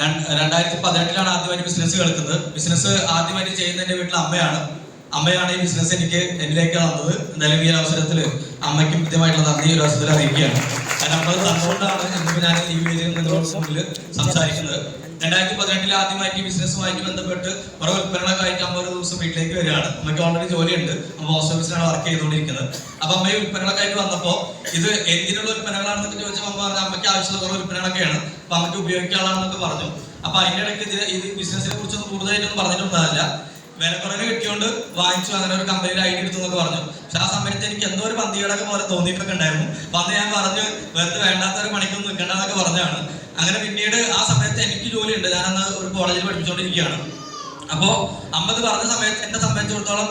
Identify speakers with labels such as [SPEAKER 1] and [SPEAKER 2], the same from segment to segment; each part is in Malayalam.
[SPEAKER 1] 2018 ആദ്യമായിട്ട് ബിസിനസ് കേൾക്കുന്നത്. ബിസിനസ് ആദ്യമായിട്ട് ചെയ്യുന്ന എൻ്റെ വീട്ടിൽ അമ്മയാണ് ഈ ബിസിനസ് എന്നിലേക്ക് വന്നത്. എന്തായാലും ഈ അവസരത്തിൽ അമ്മയ്ക്കും കൃത്യമായിട്ടുള്ള നന്ദി ഒരു അവസരത്തിൽ അറിയിക്കുകയാണ്. കാരണം നമ്മൾ തന്നുകൊണ്ടാണ് എന്നിപ്പോൾ ഞാൻ ഈ വീഡിയോയിൽ നിങ്ങളോട് മുന്നിൽ സംസാരിക്കുന്നത്. 2018 ആദ്യമായിട്ട് ഈ ബിസിനസ്സുമായിട്ട് ബന്ധപ്പെട്ട് കുറെ ഉൽപ്പന്നങ്ങളൊക്കെ ആയിട്ട് അമ്മ ഒരു ദിവസം വീട്ടിലേക്ക് വരികയാണ്. അമ്മയ്ക്ക് ഓൾറെഡി ജോലിയുണ്ട്, അമ്മ പോസ്റ്റ് ഓഫീസിലാണ് വർക്ക് ചെയ്തുകൊണ്ടിരിക്കുന്നത്. അപ്പൊ അമ്മ ഈ ഉൽപ്പന്നങ്ങളൊക്കെ ആയിട്ട് വന്നപ്പോൾ ഇത് എന്തിനുള്ള ഉൽപ്പന്നങ്ങളാണെന്നൊക്കെ ചോദിച്ചാൽ അമ്മ പറഞ്ഞു അമ്മയ്ക്ക് ആവശ്യമുള്ള കുറെ ഉൽപ്പന്നങ്ങളൊക്കെയാണ്, അപ്പൊ അമ്മയ്ക്ക് ഉപയോഗിക്കാനുള്ളതെന്നൊക്കെ പറഞ്ഞു. അപ്പൊ അതിന്റെ ഇടയ്ക്ക് ഇത് ബിസിനസിനെ കുറിച്ചൊന്നും കൂടുതലായിട്ടൊന്നും പറഞ്ഞിട്ടുണ്ടാവില്ല. വിലക്കുറവിന് കിട്ടിയോണ്ട് വാങ്ങിച്ചു, അങ്ങനെ ഒരു കമ്പനിയിൽ ഐഡി എടുത്തു എന്നൊക്കെ പറഞ്ഞു. പക്ഷെ ആ സമയത്ത് എനിക്ക് എന്തോ ഒരു പന്തികേടൊക്കെ പോലെ തോന്നിയിട്ടൊക്കെ ഉണ്ടായിരുന്നു. അപ്പൊ അന്ന് ഞാൻ പറഞ്ഞു വെറുതെ വേണ്ടാത്ത ഒരു പണിക്കൊന്നും നിൽക്കേണ്ടതൊക്കെ പറഞ്ഞാണ്. അങ്ങനെ പിന്നീട് ആ സമയത്ത് എനിക്ക് ജോലിയുണ്ട്, ഞാനന്ന് ഒരു കോളേജിൽ പഠിപ്പിച്ചുകൊണ്ടിരിക്കുകയാണ്. അപ്പോൾ അമ്മ ഇത് പറഞ്ഞ സമയത്ത് എന്നെ സംബന്ധിച്ചിടത്തോളം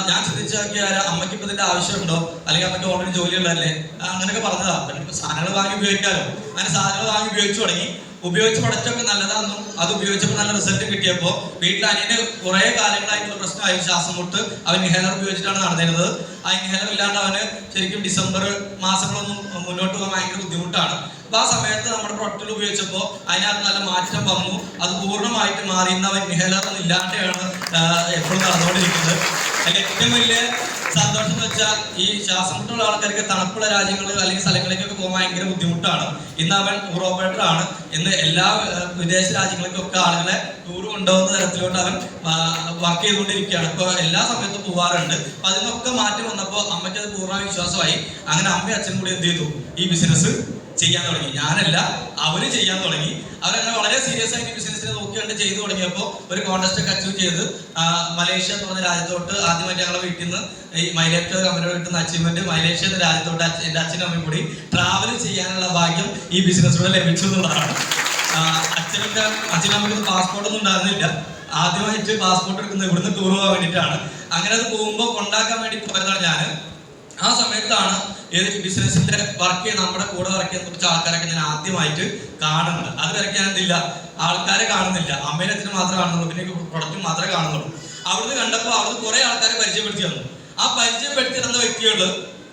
[SPEAKER 1] ഞാൻ ചിന്തിച്ചു നോക്കിയാൽ അമ്മയ്ക്ക് ഇപ്പൊ ഇതിന്റെ ആവശ്യമുണ്ടോ, അല്ലെങ്കിൽ അമ്മയ്ക്ക് ഓൾറെഡി ജോലി ഉള്ളതല്ലേ, അങ്ങനെയൊക്കെ പറഞ്ഞതാ. സാധനങ്ങൾ വാങ്ങി ഉപയോഗിക്കാലോ. അങ്ങനെ സാധനങ്ങൾ വാങ്ങി ഉപയോഗിച്ചു തുടങ്ങി. ഉപയോഗിച്ച് പഠിച്ചൊക്കെ നല്ലതാണെന്നും അത് ഉപയോഗിച്ചപ്പോൾ നല്ല റിസൾട്ട് കിട്ടിയപ്പോൾ വീട്ടിൽ അനിയന് കുറെ കാലങ്ങളായിട്ടുള്ള പ്രശ്നമായിരുന്നു, ശ്വാസം മുട്ട്. അവൻ ഇൻഹേലർ ഉപയോഗിച്ചിട്ടാണ് നടന്നിരുന്നത്. ആ ഇൻഹേലർ ഇല്ലാണ്ട് അവന് ശരിക്കും ഡിസംബർ മാസങ്ങളൊന്നും മുന്നോട്ട് പോകാൻ ഭയങ്കര ബുദ്ധിമുട്ടാണ്. അപ്പൊ ആ സമയത്ത് നമ്മുടെ പ്രൊഡക്റ്റുകൾ ഉപയോഗിച്ചപ്പോൾ അതിനകത്ത് നല്ല മാറ്റം വന്നു. അത് പൂർണ്ണമായിട്ട് മാറി. ഇന്ന് അവൻ ഇൻഹേലർ ഒന്നും ഇല്ലാണ്ടാണ് എപ്പോഴും നടന്നുകൊണ്ടിരിക്കുന്നത്. അതിൽ ഏറ്റവും വലിയ സന്തോഷം എന്ന് വെച്ചാൽ ഈ ശ്വാസം മുട്ടുള്ള ആൾക്കാർക്ക് തണുപ്പുള്ള രാജ്യങ്ങളിൽ അല്ലെങ്കിൽ സ്ഥലങ്ങളിലേക്കൊക്കെ പോകാൻ ഭയങ്കര ബുദ്ധിമുട്ടാണ്. ഇന്ന് അവൻ ടൂർ ഓപ്പറേറ്റർ ആണ്. ഇന്ന് എല്ലാ വിദേശ രാജ്യങ്ങളിലേക്കൊക്കെ ആളുകളെ ടൂർ കൊണ്ടുപോകുന്ന തരത്തിലോട്ട് അവൻ വർക്ക് ചെയ്തുകൊണ്ടിരിക്കുകയാണ്. ഇപ്പൊ എല്ലാ സമയത്തും പോവാറുണ്ട്. അപ്പൊ അതിനൊക്കെ മാറ്റം വന്നപ്പോൾ അമ്മയ്ക്ക് അത് പൂർണ്ണ വിശ്വാസമായി. അങ്ങനെ അമ്മയും അച്ഛനും കൂടി എന്ത് ചെയ്തു, ഈ ബിസിനസ് ചെയ്യാൻ തുടങ്ങി. ഞാനല്ല, അവര് ചെയ്യാൻ തുടങ്ങി. അവരങ്ങനെ വളരെ സീരിയസ് ആയിട്ട് ബിസിനസ്സിനെ നോക്കിക്കൊണ്ട് ചെയ്തു തുടങ്ങിയപ്പോൾ ഒരു കോൺടെസ്റ്റ് ഒക്കെ അച്ചീവ് ചെയ്ത് മലേഷ്യ എന്ന് പറഞ്ഞ രാജ്യത്തോട്ട് ആദ്യമായിട്ട് ഞങ്ങളുടെ വീട്ടിൽ നിന്ന് ഈ മൈലേറ്റ് കമ്പനിയുടെ കിട്ടുന്ന അച്ചീവ്മെന്റ് മലേഷ്യ എന്ന രാജ്യത്തോട്ട് എൻ്റെ അച്ഛനും അമ്മയും കൂടി ട്രാവൽ ചെയ്യാനുള്ള ഭാഗ്യം ഈ ബിസിനസ്സിലൂടെ ലഭിച്ചു എന്നുള്ളതാണ്. അച്ഛനും അമ്മയ്ക്ക് പാസ്പോർട്ടൊന്നും ഉണ്ടായിരുന്നില്ല. ആദ്യമായിട്ട് പാസ്പോർട്ട് എടുക്കുന്നത് ഇവിടുന്ന് ടൂർ പോകാൻ വേണ്ടിയിട്ടാണ്. അങ്ങനെ അത് പോകുമ്പോൾ കൊണ്ടാക്കാൻ വേണ്ടി പോയതാണ് ഞാൻ. ആ സമയത്താണ് ഏത് ബിസിനസിന്റെ വർക്ക് ചെയ്യുന്ന നമ്മുടെ കൂടെ വർക്ക് ചെയ്യുന്ന കുറച്ച് ആൾക്കാരൊക്കെ ഞാൻ ആദ്യമായിട്ട് കാണുന്നത്. അത് വരയ്ക്ക് ഞാൻ എന്തില്ല, ആൾക്കാരെ കാണുന്നില്ല, അമ്മേനെ അച്ഛനും മാത്രമേ കാണുന്നുള്ളൂ, പിന്നെ പ്രൊഡക്റ്റും മാത്രമേ കാണുന്നുള്ളൂ. അവിടുന്ന് കണ്ടപ്പോൾ അവിടുന്ന് കുറെ ആൾക്കാരെ പരിചയപ്പെടുത്തി തന്നു. ആ പരിചയപ്പെടുത്തി തന്ന വ്യക്തികൾ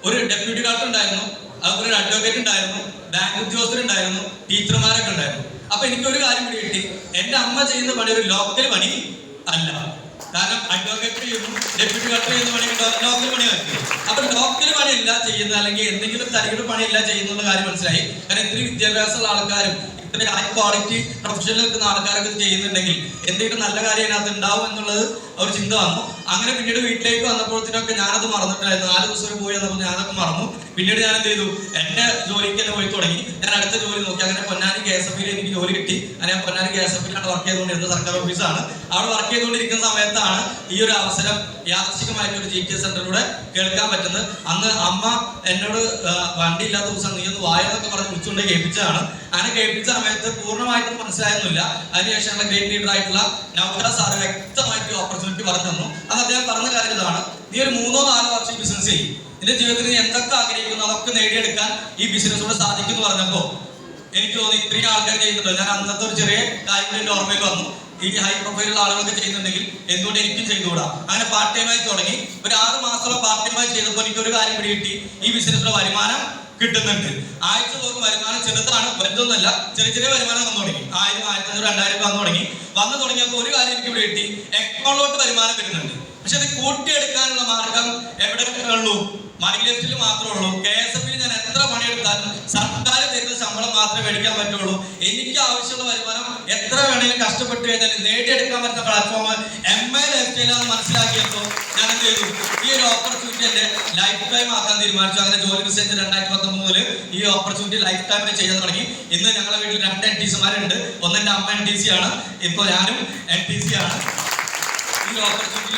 [SPEAKER 1] ഒരു ഡെപ്യൂട്ടി കളക്ടർ ഉണ്ടായിരുന്നു, അതുപോലെ ഒരു അഡ്വക്കേറ്റ് ഉണ്ടായിരുന്നു, ബാങ്ക് ഉദ്യോഗസ്ഥരുണ്ടായിരുന്നു, ടീച്ചർമാരൊക്കെ ഉണ്ടായിരുന്നു. അപ്പൊ എനിക്കൊരു കാര്യം കൂടി കിട്ടി, എന്റെ അമ്മ ചെയ്യുന്ന പണി ഒരു ലോക്കൽ പണി അല്ല. കാരണം അഡ്വക്കേറ്റ് ചെയ്യുന്നു, ഡെപ്യൂട്ടി കളക്ടർ ചെയ്യുന്ന പണി ലോക്കൽ പണിയായിരിക്കും. അപ്പൊ ലോക്കൽ പണിയല്ല ചെയ്യുന്ന, അല്ലെങ്കിൽ എന്തെങ്കിലും തരികിട പണിയല്ല ചെയ്യുന്ന കാര്യം മനസ്സിലായി. കാരണം ഇത്രയും വിദ്യാഭ്യാസമുള്ള ആൾക്കാരും ഇത്രയും ഹൈ ക്വാളിറ്റി പ്രൊഫഷനിൽ നിൽക്കുന്ന ആൾക്കാരൊക്കെ ചെയ്യുന്നുണ്ടെങ്കിൽ എന്തെങ്കിലും നല്ല കാര്യം അതിനകത്ത് ഉണ്ടാവും എന്നുള്ളത് ഒരു ചിന്ത വന്നു. അങ്ങനെ പിന്നീട് വീട്ടിലേക്ക് വന്നപ്പോഴത്തേനൊക്കെ ഞാനത് മറന്നിട്ടായിരുന്നു. 4 ദിവസം പോയി വന്നപ്പോൾ ഞാനതൊക്കെ മറന്നു. പിന്നീട് ഞാൻ എന്ത് ചെയ്തു, എന്റെ ജോലിക്ക് തന്നെ പോയി തുടങ്ങി. ഞാൻ അടുത്ത ജോലി നോക്കി. അങ്ങനെ പൊന്നാനി KSFയിൽ എനിക്ക് ജോലി കിട്ടി. ഞാൻ പൊന്നാനി KSFയിലാണ് വർക്ക് ചെയ്തുകൊണ്ടിരുന്നത്, സർക്കാർ ഓഫീസാണ്. അവിടെ വർക്ക് ചെയ്തുകൊണ്ടിരിക്കുന്ന സമയത്താണ് ഈ ഒരു അവസരം യാദൃശ്ചികമായിട്ട് ഒരു GTS സെന്ററിലൂടെ കേൾക്കാൻ പറ്റുന്നത്. അന്ന് അമ്മ എന്നോട് വണ്ടി ഇല്ലാത്ത ദിവസം നീ ഒന്ന് വായെന്നൊക്കെ പറഞ്ഞ് വിളിച്ചുകൊണ്ട് കേൾപ്പിച്ചതാണ്. അങ്ങനെ കേൾപ്പിച്ച സമയത്ത് പൂർണ്ണമായിട്ടും മനസ്സിലായൊന്നുമില്ല. അതിനുശേഷം ഞങ്ങളുടെ ഗ്രേറ്റ് ലീഡർ ആയിട്ടുള്ള നൗഫൽ സാറ് വ്യക്തമായിട്ട് ഓപ്പർച്യൂണിറ്റി പറഞ്ഞു തന്നു. അത് അദ്ദേഹം പറഞ്ഞ കാര്യം ഇതാണ്, നീ ഒരു 3-4 വർഷം ഈ ബിസിനസ് ചെയ്യും, നിന്റെ ജീവിതത്തിൽ നീ എന്തൊക്കെ ആഗ്രഹിക്കുന്നു അതൊക്കെ നേടിയെടുക്കാൻ ഈ ബിസിനസ്സിലൂടെ സാധിക്കും എന്ന് പറഞ്ഞപ്പോൾ എനിക്ക് തോന്നി ഇത്രയും ആൾക്കാർ ചെയ്യുന്നുണ്ടോ. ഞാൻ അന്നത്തെ ഒരു ചെറിയ കാര്യം എൻ്റെ ഓർമ്മയിൽ വന്നു, ഈ ഹൈ പ്രൊഫൈലുള്ള ആളുകളൊക്കെ ചെയ്യുന്നുണ്ടെങ്കിൽ എന്തുകൊണ്ട് എനിക്കും ചെയ്തുകൂടാ. അങ്ങനെ പാർട്ട് ടൈമായി തുടങ്ങി. ഒരു 6 മാസത്തോളം പാർട്ട് ടൈമായി ചെയ്തപ്പോൾ എനിക്ക് ഒരു കാര്യം പിടി കിട്ടി, ഈ ബിസിനസ്സിലെ വരുമാനം കിട്ടുന്നുണ്ട്. ആഴ്ച തോറും വരുമാനം ചെറുതാണ്, വലുതൊന്നല്ല, ചെറിയ ചെറിയ വരുമാനം വന്നു തുടങ്ങി. 1000, 1500, 2000 വന്നു തുടങ്ങിയപ്പോൾ ഒരു കാര്യം എനിക്ക് ഇവിടെ കിട്ടി, അക്കൗണ്ടിലോട്ട് വരുമാനം വരുന്നുണ്ട്. പക്ഷെ അത് കൂട്ടിയെടുക്കാനുള്ള മാർഗം എവിടെ ഉള്ളൂ, മണി ലിസ്റ്റിൽ മാത്രമേ ഉള്ളൂ. KSFയിൽ ഞാൻ എത്ര പണിയെടുത്താലും സർക്കാർ തരുന്ന ശമ്പളം മാത്രമേ മേടിക്കാൻ പറ്റുള്ളൂ. എനിക്ക് ആവശ്യമുള്ള വരുമാനം എത്ര വേണമെങ്കിലും കഷ്ടപ്പെട്ട് കഴിഞ്ഞാൽ നേടിയെടുക്കാൻ പറ്റുന്ന പ്ലാറ്റ്ഫോം MI Lifestyle ആണെന്ന് മനസ്സിലാക്കിയപ്പോൾ ഞാൻ എന്ത് ചെയ്തു, ഈ ഒരു ഓപ്പർച്യൂണിറ്റി എന്റെ ലൈഫ് ടൈം ആക്കാൻ തീരുമാനിച്ചു. അങ്ങനെ ജോലി റിസൈൻ 2019 മുതൽ ഈ ഓപ്പർച്യൂണിറ്റി ലൈഫ് ടൈമിൽ ചെയ്യാൻ തുടങ്ങി. ഇന്ന് ഞങ്ങളുടെ വീട്ടിൽ 2 NTCമാരുണ്ട്. ഒന്ന് എൻ്റെ അമ്മ NTC ആണ്, ഇപ്പോൾ ഞാനും NTC ആണ്. ഈ ഓപ്പർച്യൂണിറ്റി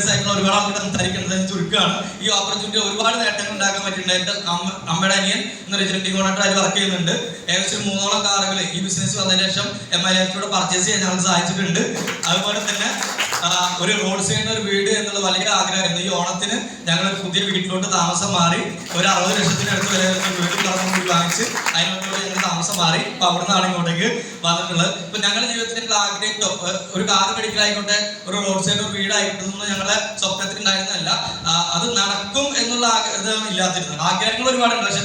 [SPEAKER 1] ആയിട്ടുള്ള ഒരുപാട് ആൾക്കാർ സംസാരിക്കുന്നത് ചുരുക്കമാണ്. ഈ ഓപ്പർച്യൂണിറ്റി ഒരുപാട് നേട്ടങ്ങൾ ഉണ്ടാക്കാൻ പറ്റിയിട്ടുണ്ട്. എന്റെ അമ്മയുടെ അനിയൻ ഇന്ന് റെസിഡന്റ് കോൺട്രാക്ടറായി വർക്ക് ചെയ്യുന്നുണ്ട്. ഏകദേശം 3ഓളം കാറുകൾ ഈ ബിസിനസ് വന്നതിന് ശേഷം MI Lifestyle പർച്ചേസ് ചെയ്യാൻ ഞങ്ങൾക്ക് സഹായിച്ചിട്ടുണ്ട്. അതുപോലെ തന്നെ ഒരു റോഡ് സൈഡിൽ ഒരു വീട് എന്നുള്ള വലിയ ആഗ്രഹമായിരുന്നു. ഈ ഓണത്തിന് ഞങ്ങൾ ഒരു പുതിയ വീട്ടിലോട്ട് താമസം മാറി. ഒരു 60 ലക്ഷത്തിനടുത്ത് വില വീട്ടിൽ കടന്നു കൂടി വാങ്ങിച്ച് അതിനോട് ഞങ്ങൾ താമസം മാറി. അപ്പൊ അവിടെ നിന്നാണ് ഇങ്ങോട്ടേക്ക് വന്നിട്ടുള്ളത്. ഇപ്പൊ ഞങ്ങളുടെ ജീവിതത്തിൽ ആഗ്രഹിച്ചോ ഒരു കാർ മേടിക്കലായിക്കോട്ടെ, ഒരു റോഡ് സൈഡ് ഒരു വീടായിട്ടൊന്നും ഞങ്ങളുടെ സ്വപ്നത്തിൽ ഉണ്ടായിരുന്നതല്ല. അത് നടക്കും എന്നുള്ള ആഗ്രഹം ഇല്ലാത്തിരുന്നു. ആഗ്രഹങ്ങൾ ഒരുപാടുണ്ട്, പക്ഷെ